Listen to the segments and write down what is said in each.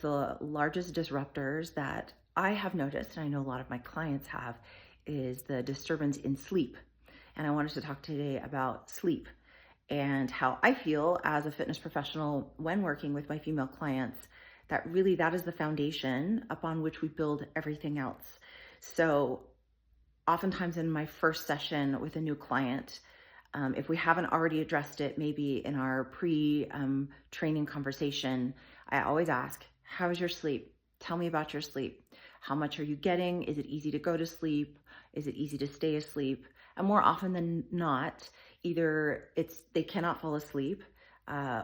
The largest disruptors that I have noticed, and I know a lot of my clients have, is the disturbance in sleep. And I wanted to talk today about sleep and how I feel as a fitness professional when working with my female clients that really that is the foundation upon which we build everything else. So oftentimes in my first session with a new client, if we haven't already addressed it, maybe in our pre-training conversation, I always ask, how's your sleep? Tell me about your sleep. How much are you getting? Is it easy to go to sleep? Is it easy to stay asleep? And more often than not, either they cannot fall asleep,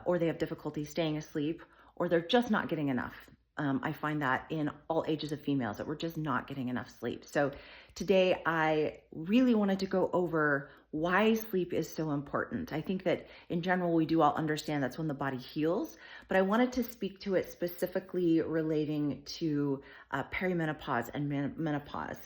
or they have difficulty staying asleep, or they're just not getting enough. I find that in all ages of females that we're just not getting enough sleep. So today I really wanted to go over why sleep is so important. I think that in general, we do all understand that's when the body heals, but I wanted to speak to it specifically relating to perimenopause and menopause.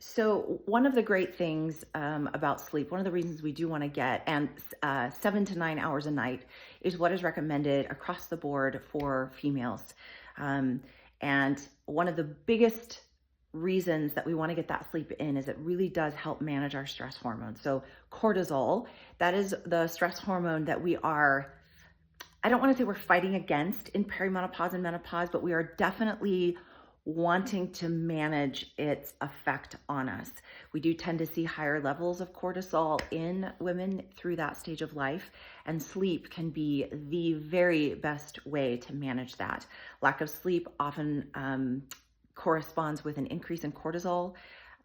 So one of the great things about sleep, one of the reasons we do want to get, and 7 to 9 hours a night is what is recommended across the board for females. And one of the biggest reasons that we want to get that sleep in is it really does help manage our stress hormones. So cortisol, that is the stress hormone that I don't want to say we're fighting against in perimenopause and menopause, but we are definitely wanting to manage its effect on us. We do tend to see higher levels of cortisol in women through that stage of life, and sleep can be the very best way to manage that. Lack of sleep often corresponds with an increase in cortisol.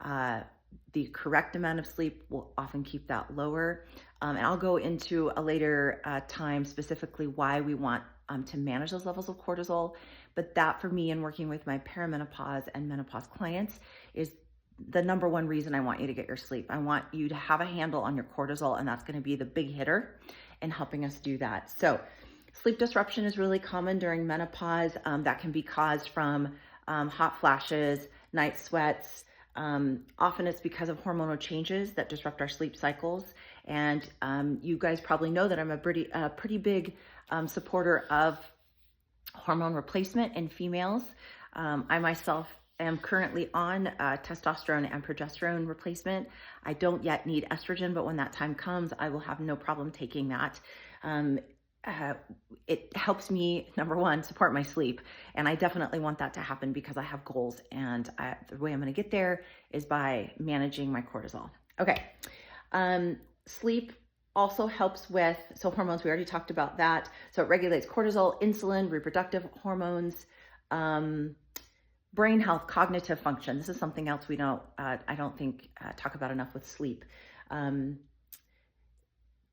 The correct amount of sleep will often keep that lower. And I'll go into a later time specifically why we want to manage those levels of cortisol. But that for me in working with my perimenopause and menopause clients is the number one reason I want you to get your sleep. I want you to have a handle on your cortisol, and that's going to be the big hitter in helping us do that. So sleep disruption is really common during menopause. That can be caused from hot flashes, night sweats. Often it's because of hormonal changes that disrupt our sleep cycles. And you guys probably know that I'm a pretty big supporter of hormone replacement in females. I myself am currently on testosterone and progesterone replacement. I don't yet need estrogen, but when that time comes, I will have no problem taking that. It helps me, number one, support my sleep. And I definitely want that to happen because I have goals. And the way I'm going to get there is by managing my cortisol. Okay. Sleep also helps with, so hormones, we already talked about that. So it regulates cortisol, insulin, reproductive hormones, brain health, cognitive function. This is something else I don't think talk about enough with sleep.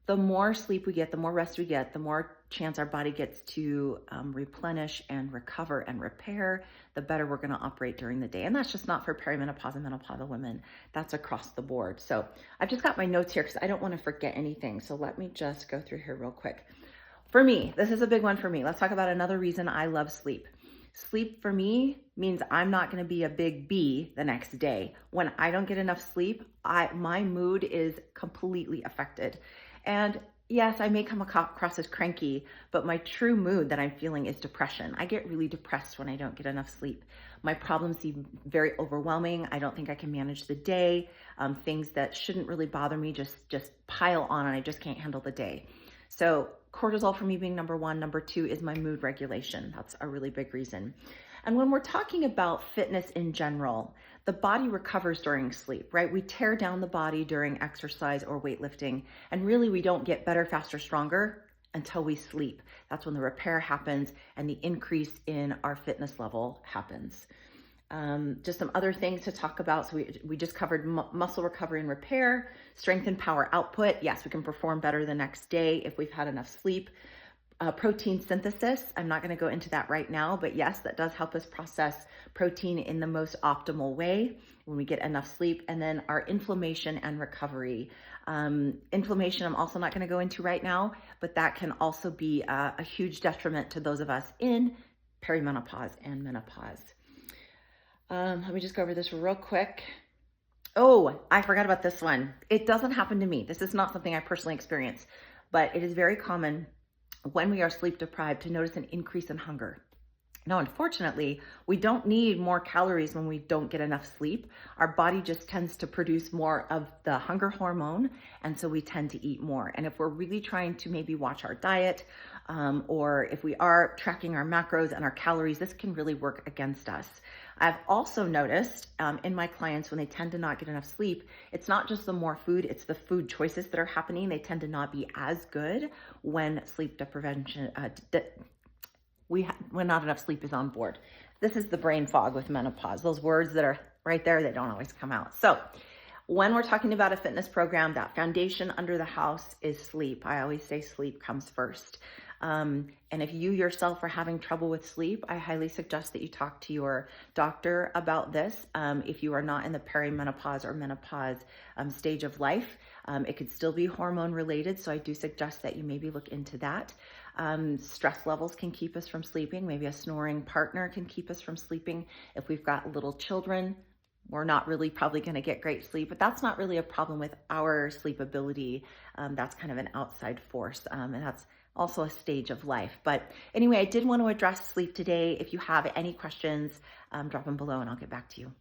The more sleep we get, the more rest we get, the more chance our body gets to replenish and recover and repair, the better we're going to operate during the day. And that's just not for perimenopause and menopausal women. That's across the board. So I've just got my notes here because I don't want to forget anything. So let me just go through here real quick. For me, this is a big one for me. Let's talk about another reason I love sleep. Sleep for me means I'm not going to be a big B the next day. When I don't get enough sleep, my mood is completely affected. And yes, I may come across as cranky, but my true mood that I'm feeling is depression. I get really depressed when I don't get enough sleep. My problems seem very overwhelming. I don't think I can manage the day. Things that shouldn't really bother me just pile on, and I just can't handle the day. So cortisol for me being number one. Number two is my mood regulation. That's a really big reason. And when we're talking about fitness in general, the body recovers during sleep, right? We tear down the body during exercise or weightlifting, and really we don't get better, faster, stronger until we sleep. That's when the repair happens and the increase in our fitness level happens. Just some other things to talk about. So we just covered muscle recovery and repair, strength and power output. Yes, we can perform better the next day if we've had enough sleep. Protein synthesis. I'm not going to go into that right now, but yes, that does help us process protein in the most optimal way when we get enough sleep. And then our inflammation and recovery. Inflammation, I'm also not going to go into right now, but that can also be a huge detriment to those of us in perimenopause and menopause. Let me just go over this real quick. Oh, I forgot about this one. It doesn't happen to me. This is not something I personally experienced, but it is very common when we are sleep deprived to notice an increase in hunger. Now, unfortunately, we don't need more calories when we don't get enough sleep. Our body just tends to produce more of the hunger hormone, and so we tend to eat more. And if we're really trying to maybe watch our diet, or if we are tracking our macros and our calories, this can really work against us. I've also noticed in my clients when they tend to not get enough sleep, it's not just the more food, it's the food choices that are happening. They tend to not be as good when sleep deprivation, when not enough sleep is on board. This is the brain fog with menopause. Those words that are right there, they don't always come out. So when we're talking about a fitness program, that foundation under the house is sleep. I always say sleep comes first. And if you yourself are having trouble with sleep, I highly suggest that you talk to your doctor about this. If you are not in the perimenopause or menopause stage of life, it could still be hormone related. So I do suggest that you maybe look into that. Stress levels can keep us from sleeping. Maybe a snoring partner can keep us from sleeping. If we've got little children, we're not really probably going to get great sleep, but that's not really a problem with our sleep ability. That's kind of an outside force, and that's also a stage of life. But anyway, I did want to address sleep today. If you have any questions, drop them below and I'll get back to you.